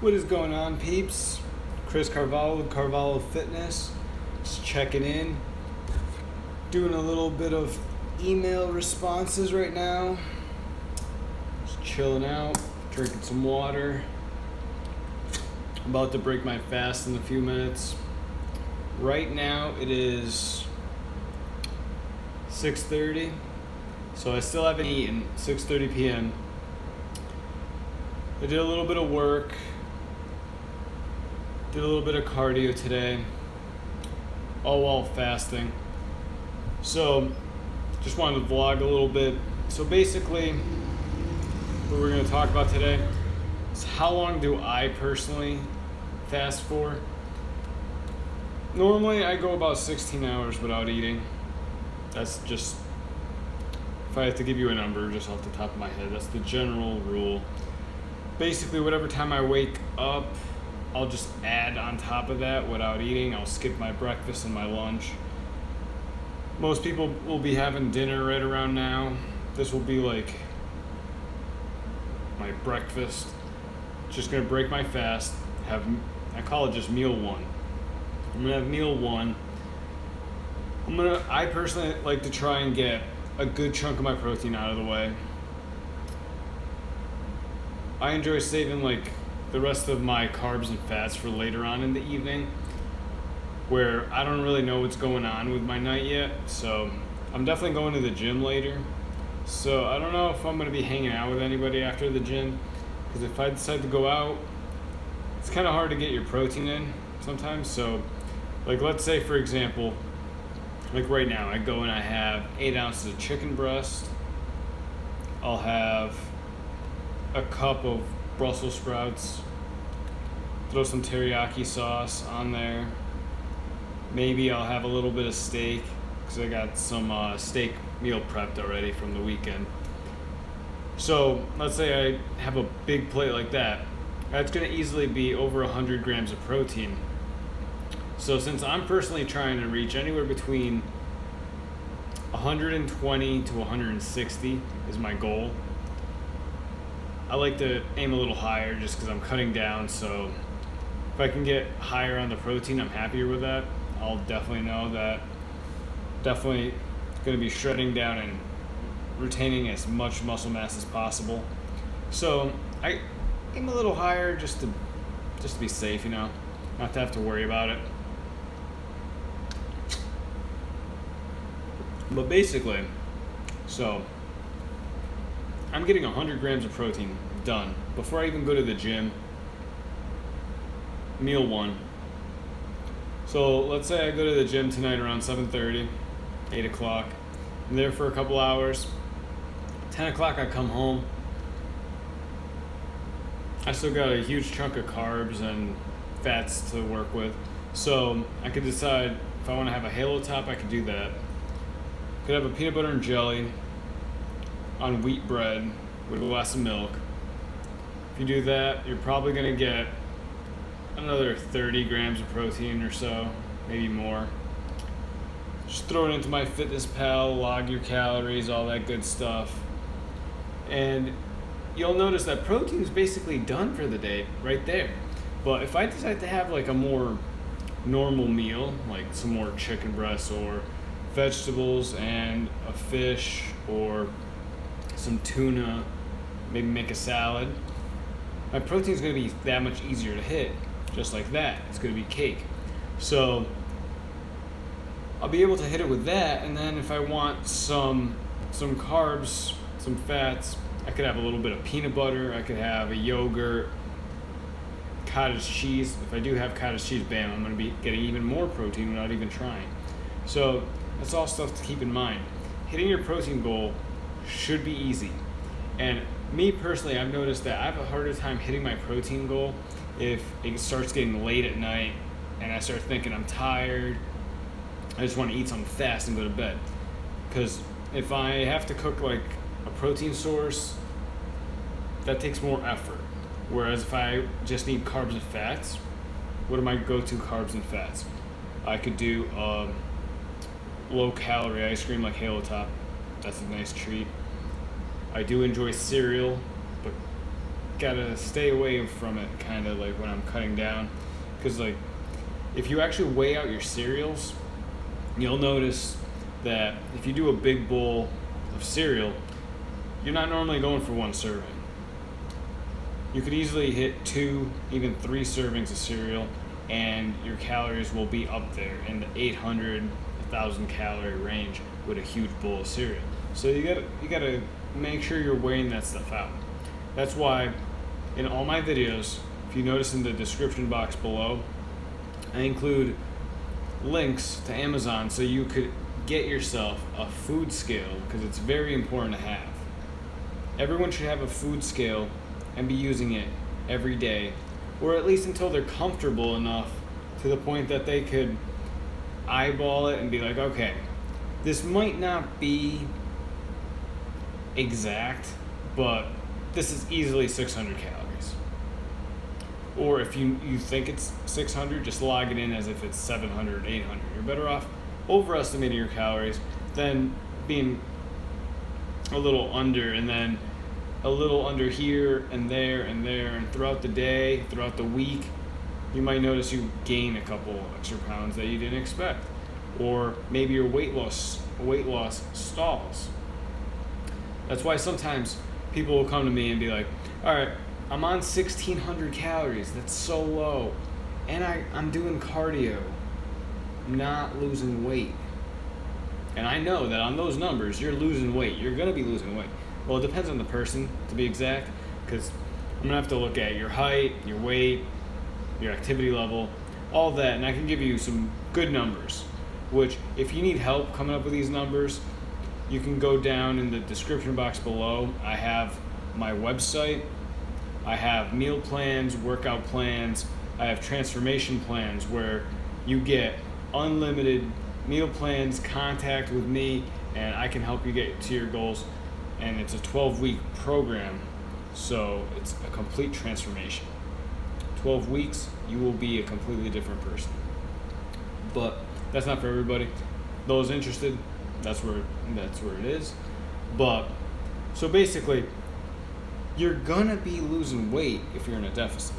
What is going on, peeps? Chris Carvalho with Carvalho Fitness. Just checking in. Doing a little bit of email responses right now. Just chilling out, drinking some water. About to break my fast in a few minutes. Right now it is 6:30, so I still haven't eaten. 6:30 p.m. I did a little bit of work. Did a little bit of cardio today, all while fasting. So, just wanted to vlog a little bit. So basically, what we're going to talk about today is how long do I personally fast for. Normally, I go about 16 hours without eating. That's just, if I have to give you a number just off the top of my head, that's the general rule. Basically, whatever time I wake up, I'll just add on top of that without eating. I'll skip my breakfast and my lunch. Most people will be having dinner right around now. This will be like my breakfast. Just gonna break my fast. I call it just meal one. I'm gonna have meal one. I personally like to try and get a good chunk of my protein out of the way. I enjoy saving like the rest of my carbs and fats for later on in the evening, where I don't really know what's going on with my night yet. So I'm definitely going to the gym later. So I don't know if I'm going to be hanging out with anybody after the gym, because if I decide to go out, it's kind of hard to get your protein in sometimes. So like, let's say for example, like right now I go and I have 8 ounces of chicken breast. I'll have a cup of Brussels sprouts, throw some teriyaki sauce on there. Maybe I'll have a little bit of steak because I got some steak meal prepped already from the weekend. So let's say I have a big plate like that. That's going to easily be over 100 grams of protein. So since I'm personally trying to reach anywhere between 120 to 160 is my goal. I like to aim a little higher just because I'm cutting down, so if I can get higher on the protein, I'm happier with that. I'll definitely know that. Definitely going to be shredding down and retaining as much muscle mass as possible. So I aim a little higher just to be safe, not to have to worry about it. But basically, so I'm getting 100 grams of protein done before I even go to the gym. Meal one. So let's say I go to the gym tonight around 7:30, 8 o'clock. I'm there for a couple hours. 10 o'clock I come home. I still got a huge chunk of carbs and fats to work with. So I could decide if I want to have a halo top, I could do that. Could have a peanut butter and jelly on wheat bread with a glass of milk. If you do that, you're probably going to get another 30 grams of protein or so, maybe more. Just throw it into MyFitnessPal, log your calories, all that good stuff. And you'll notice that protein is basically done for the day right there. But if I decide to have like a more normal meal, like some more chicken breasts or vegetables and a fish or some tuna, maybe make a salad, my protein is going to be that much easier to hit, just like that. It's going to be cake. So I'll be able to hit it with that, and then if I want some carbs, some fats, I could have a little bit of peanut butter, I could have a yogurt, cottage cheese. If I do have cottage cheese, bam, I'm going to be getting even more protein without even trying. So that's all stuff to keep in mind. Hitting your protein goal should be easy. And me personally, I've noticed that I have a harder time hitting my protein goal if it starts getting late at night and I start thinking I'm tired, I just want to eat something fast and go to bed. Because if I have to cook like a protein source, that takes more effort. Whereas if I just need carbs and fats, what are my go-to carbs and fats? I could do low-calorie ice cream like Halo Top. That's a nice treat. I do enjoy cereal, but gotta stay away from it, kind of like when I'm cutting down, because like if you actually weigh out your cereals, you'll notice that if you do a big bowl of cereal, you're not normally going for one serving. You could easily hit 2, even 3 servings of cereal, and your calories will be up there in the 800, 1,000 calorie range with a huge bowl of cereal. So you gotta make sure you're weighing that stuff out. That's why in all my videos, if you notice in the description box below, I include links to Amazon so you could get yourself a food scale, because it's very important to have. Everyone should have a food scale and be using it every day, or at least until they're comfortable enough to the point that they could eyeball it and be like, okay, this might not be exact, but this is easily 600 calories. Or if you think it's 600, just log it in as if it's 700, 800. You're better off overestimating your calories than being a little under, and then a little under here and there and there, and throughout the day, throughout the week, you might notice you gain a couple extra pounds that you didn't expect. Or maybe your weight loss stalls. That's why sometimes people will come to me and be like, all right, I'm on 1,600 calories. That's so low. And I'm doing cardio, not losing weight. And I know that on those numbers, you're losing weight. You're going to be losing weight. Well, it depends on the person, to be exact, because I'm going to have to look at your height, your weight, your activity level, all that. And I can give you some good numbers, which if you need help coming up with these numbers, you can go down in the description box below. I have my website. I have meal plans, workout plans. I have transformation plans where you get unlimited meal plans, contact with me, and I can help you get to your goals. And it's a 12-week program, so it's a complete transformation. 12 weeks, you will be a completely different person. But that's not for everybody. Those interested, that's where it is. But so basically, you're gonna be losing weight if you're in a deficit.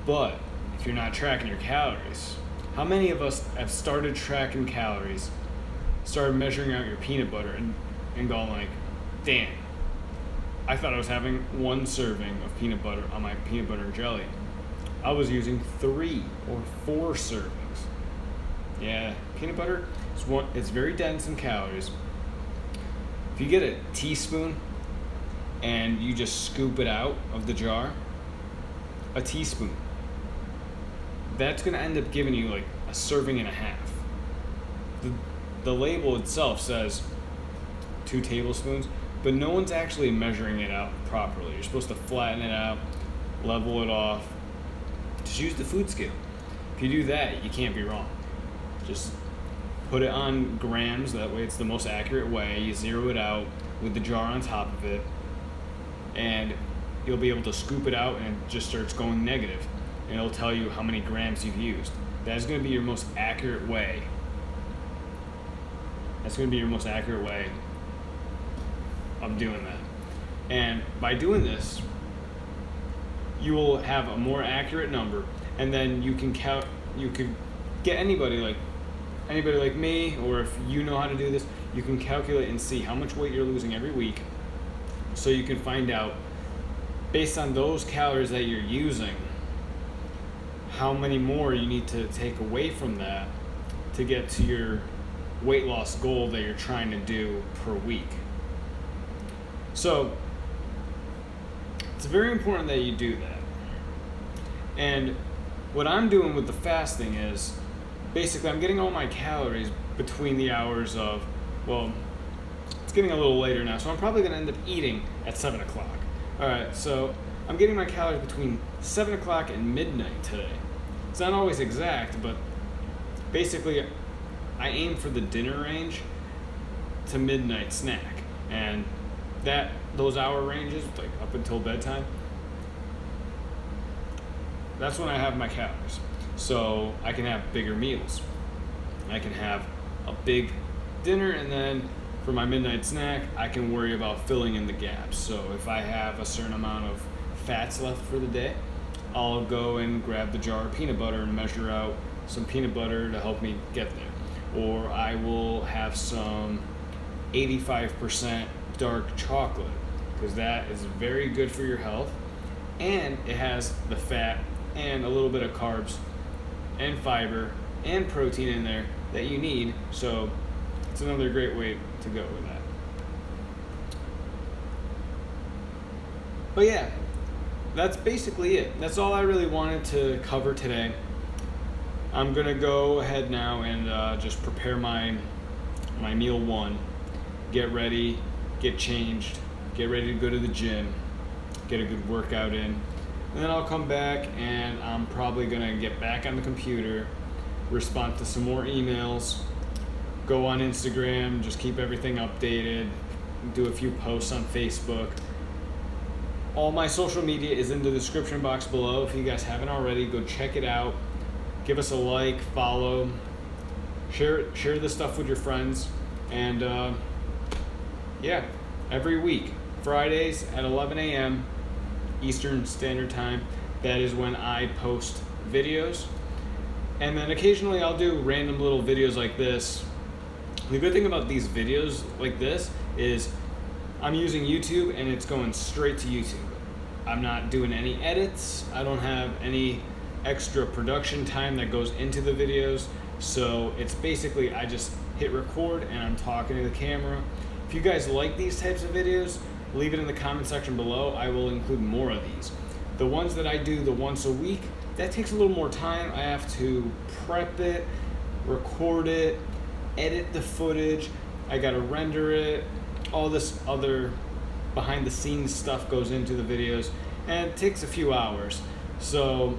But if you're not tracking your calories, how many of us have started tracking calories, started measuring out your peanut butter, and going like, damn, I thought I was having 1 serving of peanut butter on my peanut butter and jelly. I was using 3 or 4 servings. Yeah, peanut butter, it's very dense in calories. If you get a teaspoon and you just scoop it out of the jar, a teaspoon, that's going to end up giving you like a serving and a half. The label itself says 2 tablespoons, but no one's actually measuring it out properly. You're supposed to flatten it out, level it off. Just use the food scale. If you do that, you can't be wrong. Just put it on grams, that way it's the most accurate way. You zero it out with the jar on top of it, and you'll be able to scoop it out, and it just starts going negative, and it'll tell you how many grams you've used. That's going to be your most accurate way. That's going to be your most accurate way of doing that. And by doing this, you will have a more accurate number, and then you can get anybody like me, or if you know how to do this, you can calculate and see how much weight you're losing every week, so you can find out, based on those calories that you're using, how many more you need to take away from that to get to your weight loss goal that you're trying to do per week. So it's very important that you do that. And what I'm doing with the fasting is basically I'm getting all my calories between the hours of, well, it's getting a little later now, so I'm probably going to end up eating at 7 o'clock. All right, so I'm getting my calories between 7 o'clock and midnight today. It's not always exact, but basically I aim for the dinner range to midnight snack. And those hour ranges, like up until bedtime, that's when I have my calories. So I can have bigger meals. I can have a big dinner, and then for my midnight snack, I can worry about filling in the gaps. So if I have a certain amount of fats left for the day, I'll go and grab the jar of peanut butter and measure out some peanut butter to help me get there. Or I will have some 85% dark chocolate, because that is very good for your health, and it has the fat and a little bit of carbs and fiber and protein in there that you need. So it's another great way to go with that. But yeah, that's basically it. That's all I really wanted to cover today. I'm gonna go ahead now and just prepare my meal one, get ready, get changed, get ready to go to the gym, get a good workout in, and then I'll come back and I'm probably gonna get back on the computer, respond to some more emails, go on Instagram, just keep everything updated, do a few posts on Facebook. All my social media is in the description box below. If you guys haven't already, go check it out. Give us a like, follow, share this stuff with your friends, and yeah, every week, Fridays at 11 a.m. Eastern Standard Time, that is when I post videos. And then occasionally I'll do random little videos like this. The good thing about these videos like this is I'm using YouTube and it's going straight to YouTube. I'm not doing any edits. I don't have any extra production time that goes into the videos. So it's basically I just hit record and I'm talking to the camera. If you guys like these types of videos, leave it in the comment section below. I will include more of these. The ones that I do the once a week, that takes a little more time. I have to prep it, record it, edit the footage. I gotta render it. All this other behind the scenes stuff goes into the videos, and it takes a few hours. So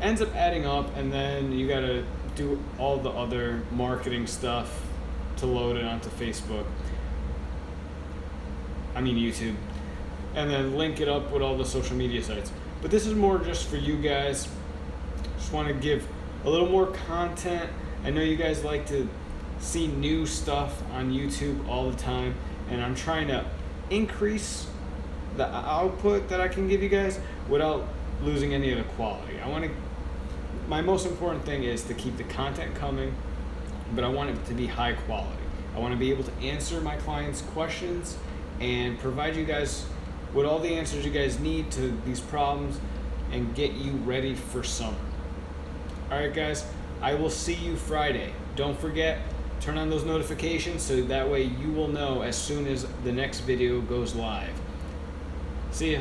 ends up adding up, and then you gotta do all the other marketing stuff to load it onto Facebook. YouTube, and then link it up with all the social media sites. But this is more just for you guys. Just want to give a little more content. I know you guys like to see new stuff on YouTube all the time, and I'm trying to increase the output that I can give you guys without losing any of the quality. My most important thing is to keep the content coming, but I want it to be high quality. I want to be able to answer my clients' questions and provide you guys with all the answers you guys need to these problems and get you ready for summer. Alright guys, I will see you Friday. Don't forget, turn on those notifications so that way you will know as soon as the next video goes live. See ya.